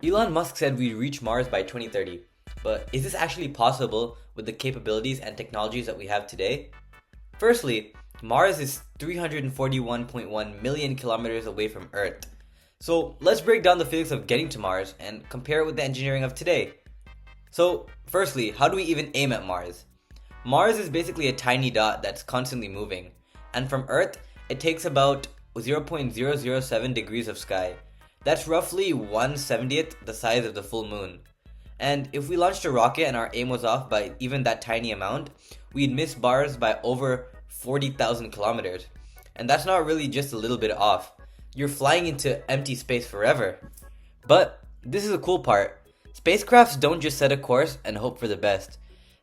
Elon Musk said we'd reach Mars by 2030, but is this actually possible with the capabilities and technologies that we have today? Firstly, Mars is 341.1 million kilometers away from Earth. So let's break down the physics of getting to Mars and compare it with the engineering of today. So, firstly, how do we even aim at Mars? Mars is basically a tiny dot that's constantly moving, and from Earth, it takes about 0.007 degrees of sky. That's roughly 1/70th the size of the full moon. And if we launched a rocket and our aim was off by even that tiny amount, we'd miss Mars by over 40,000 kilometers. And that's not really just a little bit off. You're flying into empty space forever. But this is the cool part. Spacecrafts don't just set a course and hope for the best.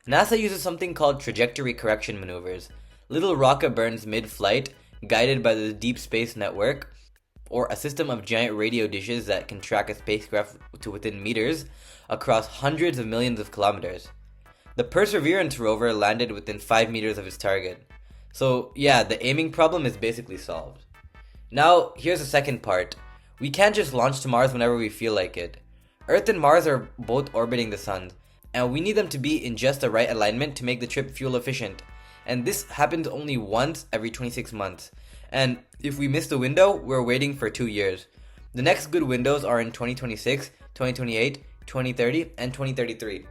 NASA uses something called trajectory correction maneuvers. Little rocket burns mid-flight, guided by the Deep Space Network, or a system of giant radio dishes that can track a spacecraft to within meters across hundreds of millions of kilometers. The Perseverance rover landed within 5 meters of its target. So yeah, the aiming problem is basically solved. Now, here's the second part. We can't just launch to Mars whenever we feel like it. Earth and Mars are both orbiting the sun, and we need them to be in just the right alignment to make the trip fuel efficient. And this happens only once every 26 months. And if we miss the window, we're waiting for 2 years. The next good windows are in 2026, 2028, 2030, and 2033.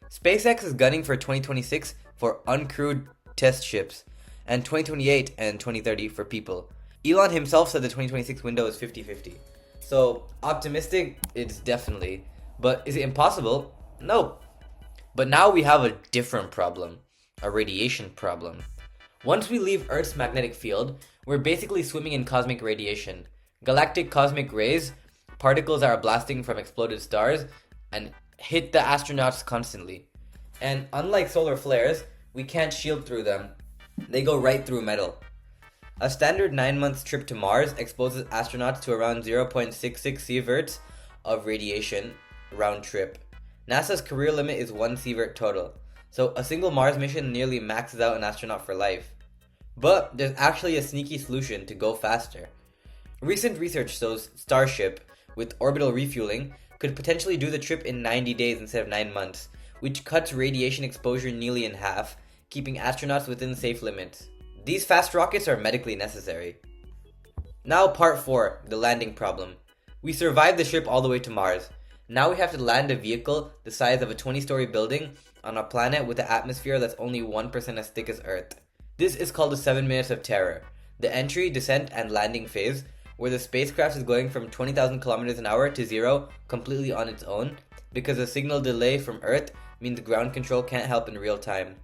SpaceX is gunning for 2026 for uncrewed test ships, and 2028 and 2030 for people. Elon himself said the 2026 window is 50-50. So, optimistic, it's definitely. But is it impossible? No. But now we have a different problem. A radiation problem. Once we leave Earth's magnetic field, we're basically swimming in cosmic radiation. Galactic cosmic rays, particles that are blasting from exploded stars, and hit the astronauts constantly. And unlike solar flares, we can't shield through them. They go right through metal. A standard 9-month trip to Mars exposes astronauts to around 0.66 sieverts of radiation round trip. NASA's career limit is 1 sievert total, so a single Mars mission nearly maxes out an astronaut for life. But there's actually a sneaky solution to go faster. Recent research shows Starship, with orbital refueling, could potentially do the trip in 90 days instead of 9 months, which cuts radiation exposure nearly in half, keeping astronauts within safe limits. These fast rockets are medically necessary. Now part 4, the landing problem. We survived the trip all the way to Mars. Now we have to land a vehicle the size of a 20-story building on a planet with an atmosphere that's only 1% as thick as Earth. This is called the 7 minutes of terror, the entry, descent, and landing phase, where the spacecraft is going from 20,000 kilometers an hour to zero completely on its own, because a signal delay from Earth means ground control can't help in real time.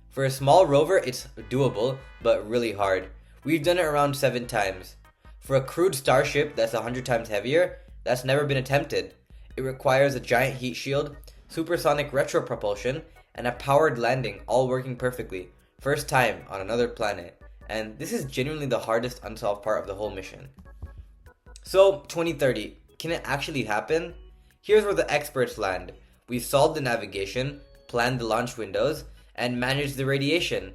For a small rover, it's doable, but really hard. We've done it around 7 times. For a crewed Starship that's 100 times heavier, that's never been attempted. It requires a giant heat shield, supersonic retropropulsion, and a powered landing, all working perfectly. First time on another planet. And this is genuinely the hardest unsolved part of the whole mission. So, 2030. Can it actually happen? Here's where the experts land. We've solved the navigation, planned the launch windows, and managed the radiation.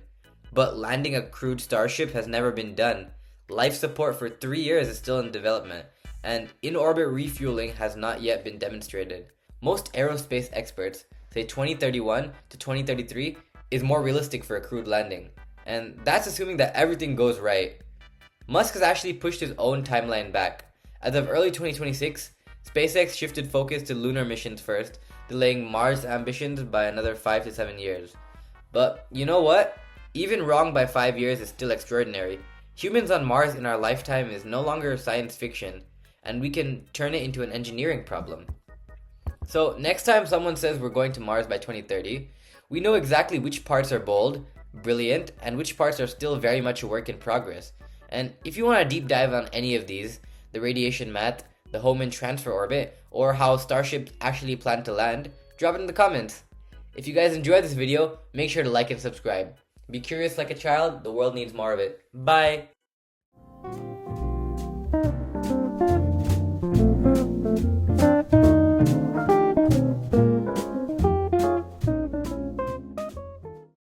But landing a crewed Starship has never been done. Life support for 3 years is still in development, and in-orbit refueling has not yet been demonstrated. Most aerospace experts say 2031 to 2033 is more realistic for a crewed landing, and that's assuming that everything goes right. Musk has actually pushed his own timeline back. As of early 2026, SpaceX shifted focus to lunar missions first, delaying Mars ambitions by another 5 to 7 years. But you know what? Even wrong by 5 years is still extraordinary. Humans on Mars in our lifetime is no longer science fiction, and we can turn it into an engineering problem. So next time someone says we're going to Mars by 2030, we know exactly which parts are bold, brilliant, and which parts are still very much a work in progress. And if you want a deep dive on any of these, the radiation math, the Hohmann transfer orbit, or how Starship actually plan to land, drop it in the comments. If you guys enjoyed this video, make sure to like and subscribe. Be curious like a child, the world needs more of it. Bye!